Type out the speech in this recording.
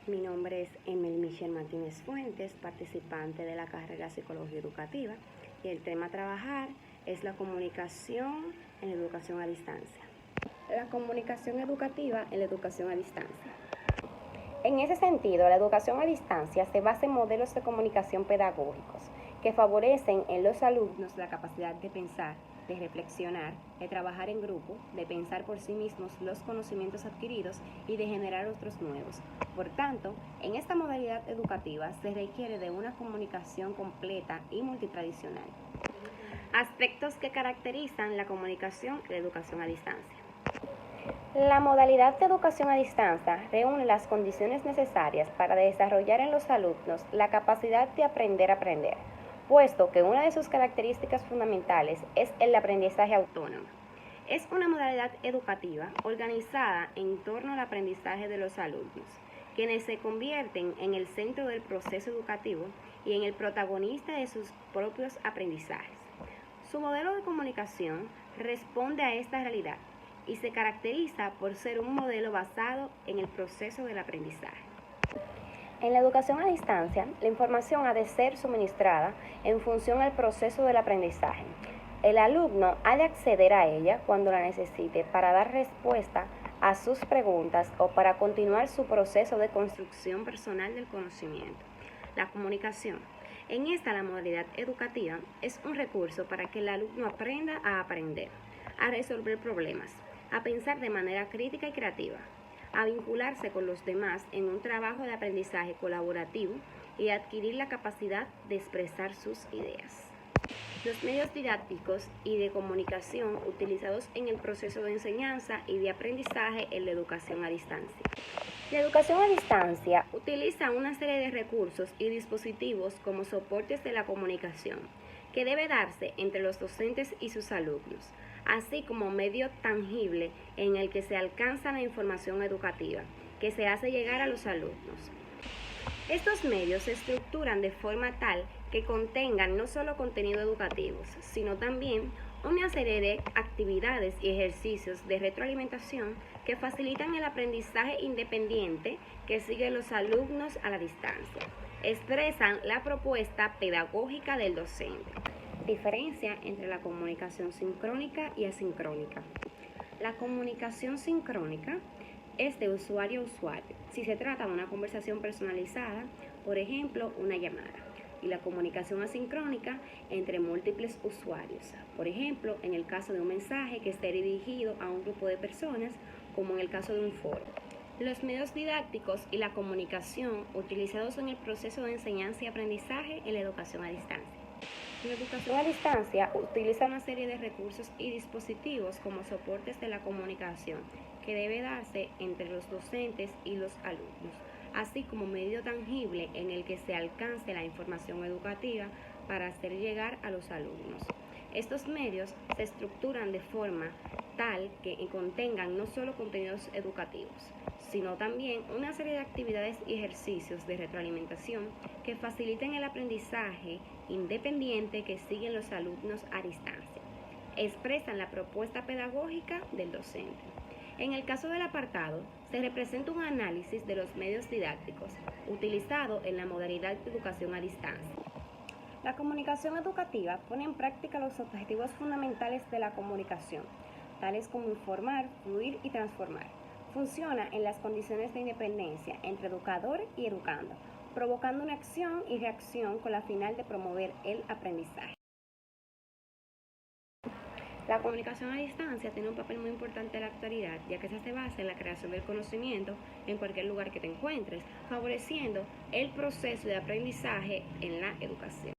Mi nombre es Emel Michelle Martínez Fuentes, participante de la carrera Psicología Educativa, y el tema a trabajar es la comunicación en la educación a distancia. La comunicación educativa en la educación a distancia. En ese sentido, la educación a distancia se basa en modelos de comunicación pedagógicos que favorecen en los alumnos la capacidad de pensar, de reflexionar, de trabajar en grupo, de pensar por sí mismos los conocimientos adquiridos y de generar otros nuevos. Por tanto, en esta modalidad educativa se requiere de una comunicación completa y multitradicional. Aspectos que caracterizan la comunicación en la educación a distancia. La modalidad de educación a distancia reúne las condiciones necesarias para desarrollar en los alumnos la capacidad de aprender a aprender, puesto que una de sus características fundamentales es el aprendizaje autónomo. Es una modalidad educativa organizada en torno al aprendizaje de los alumnos, quienes se convierten en el centro del proceso educativo y en el protagonista de sus propios aprendizajes. Su modelo de comunicación responde a esta realidad y se caracteriza por ser un modelo basado en el proceso del aprendizaje. En la educación a distancia, la información ha de ser suministrada en función al proceso del aprendizaje. El alumno ha de acceder a ella cuando la necesite para dar respuesta a sus preguntas o para continuar su proceso de construcción personal del conocimiento. La comunicación. En esta, la modalidad educativa es un recurso para que el alumno aprenda a aprender, a resolver problemas, a pensar de manera crítica y creativa, a vincularse con los demás en un trabajo de aprendizaje colaborativo y a adquirir la capacidad de expresar sus ideas. Los medios didácticos y de comunicación utilizados en el proceso de enseñanza y de aprendizaje en la educación a distancia. La educación a distancia utiliza una serie de recursos y dispositivos como soportes de la comunicación, que debe darse entre los docentes y sus alumnos, así como medio tangible en el que se alcanza la información educativa, que se hace llegar a los alumnos. Estos medios se estructuran de forma tal que contengan no solo contenidos educativos, sino también una serie de actividades y ejercicios de retroalimentación que facilitan el aprendizaje independiente que siguen los alumnos a la distancia. Expresan la propuesta pedagógica del docente. Diferencia entre la comunicación sincrónica y asincrónica. La comunicación sincrónica es de usuario a usuario, si se trata de una conversación personalizada, por ejemplo, una llamada, y la comunicación asincrónica entre múltiples usuarios, por ejemplo, en el caso de un mensaje que esté dirigido a un grupo de personas, como en el caso de un foro. Los medios didácticos y la comunicación utilizados en el proceso de enseñanza y aprendizaje en la educación a distancia. La educación a distancia utiliza una serie de recursos y dispositivos como soportes de la comunicación que debe darse entre los docentes y los alumnos, así como medio tangible en el que se alcance la información educativa para hacer llegar a los alumnos. Estos medios se estructuran de forma tal que contengan no solo contenidos educativos, sino también una serie de actividades y ejercicios de retroalimentación que faciliten el aprendizaje independiente que siguen los alumnos a distancia. Expresan la propuesta pedagógica del docente. En el caso del apartado, se representa un análisis de los medios didácticos utilizado en la modalidad de educación a distancia. La comunicación educativa pone en práctica los objetivos fundamentales de la comunicación, tales como informar, fluir y transformar. Funciona en las condiciones de independencia entre educador y educando, provocando una acción y reacción con la final de promover el aprendizaje. La comunicación a distancia tiene un papel muy importante en la actualidad, ya que se basa en la creación del conocimiento en cualquier lugar que te encuentres, favoreciendo el proceso de aprendizaje en la educación.